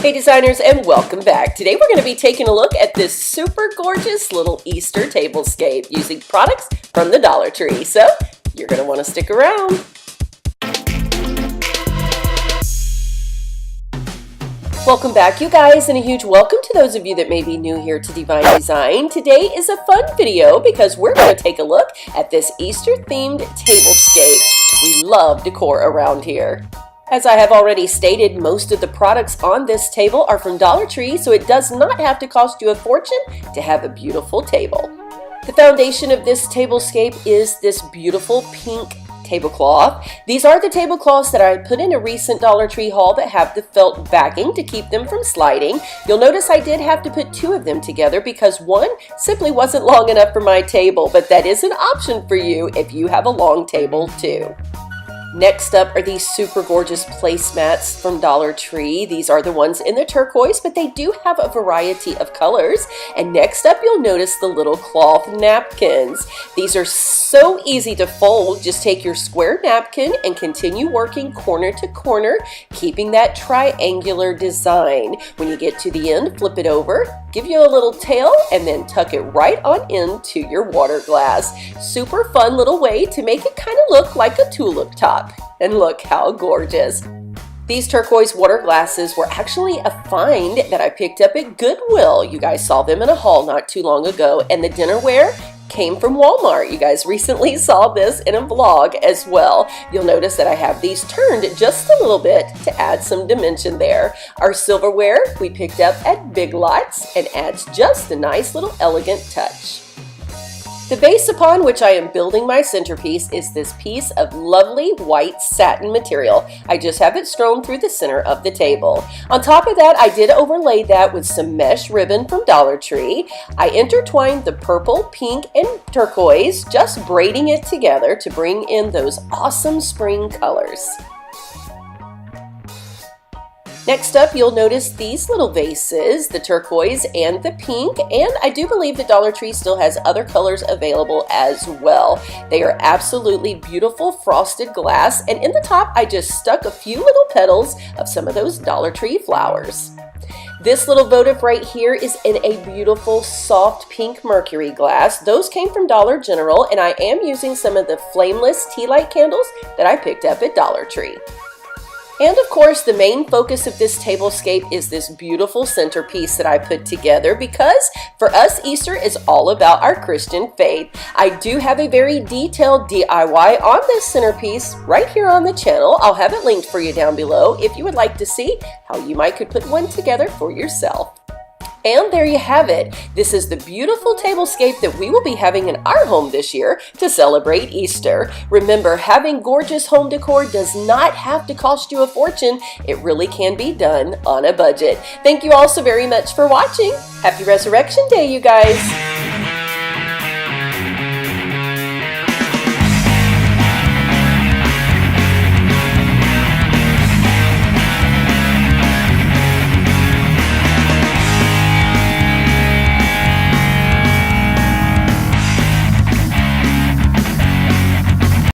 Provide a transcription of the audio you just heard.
Hey designers, and welcome back. Today we're going to be taking a look at this super gorgeous little Easter tablescape using products from the Dollar Tree. So you're going to want to stick around. Welcome back, you guys, and a huge welcome to those of you that may be new here to DeeVine DeeZine. Today is a fun video because we're going to take a look at this Easter themed tablescape. We love decor around here. As I have already stated, most of the products on this table are from Dollar Tree, so it does not have to cost you a fortune to have a beautiful table. The foundation of this tablescape is this beautiful pink tablecloth. These are the tablecloths that I put in a recent Dollar Tree haul that have the felt backing to keep them from sliding. You'll notice I did have to put two of them together because one simply wasn't long enough for my table, but that is an option for you if you have a long table too. Next up are these super gorgeous placemats from Dollar Tree. These are the ones in the turquoise, but they do have a variety of colors. And next up, you'll notice the little cloth napkins. These are so easy to fold. Just take your square napkin and continue working corner to corner, keeping that triangular design. When you get to the end, flip it over, give you a little tail, and then tuck it right on into your water glass. Super fun little way to make it kind of look like a tulip top. And look how gorgeous. These turquoise water glasses were actually a find that I picked up at Goodwill. You guys saw them in a haul not too long ago, and the dinnerware came from Walmart. You guys recently saw this in a vlog as well. You'll notice that I have these turned just a little bit to add some dimension there. Our silverware we picked up at Big Lots and adds just a nice little elegant touch. The base upon which I am building my centerpiece is this piece of lovely white satin material. I just have it strewn through the center of the table. On top of that, I did overlay that with some mesh ribbon from Dollar Tree. I intertwined the purple, pink, and turquoise, just braiding it together to bring in those awesome spring colors. Next up, you'll notice these little vases, the turquoise and the pink, and I do believe the Dollar Tree still has other colors available as well. They are absolutely beautiful frosted glass, and in the top, I just stuck a few little petals of some of those Dollar Tree flowers. This little votive right here is in a beautiful soft pink mercury glass. Those came from Dollar General, and I am using some of the flameless tea light candles that I picked up at Dollar Tree. And of course, the main focus of this tablescape is this beautiful centerpiece that I put together because for us, Easter is all about our Christian faith. I do have a very detailed DIY on this centerpiece right here on the channel. I'll have it linked for you down below if you would like to see how you could put one together for yourself. And there you have it. This is the beautiful tablescape that we will be having in our home this year to celebrate Easter. Remember, having gorgeous home decor does not have to cost you a fortune. It really can be done on a budget. Thank you all so very much for watching. Happy Resurrection Day, you guys.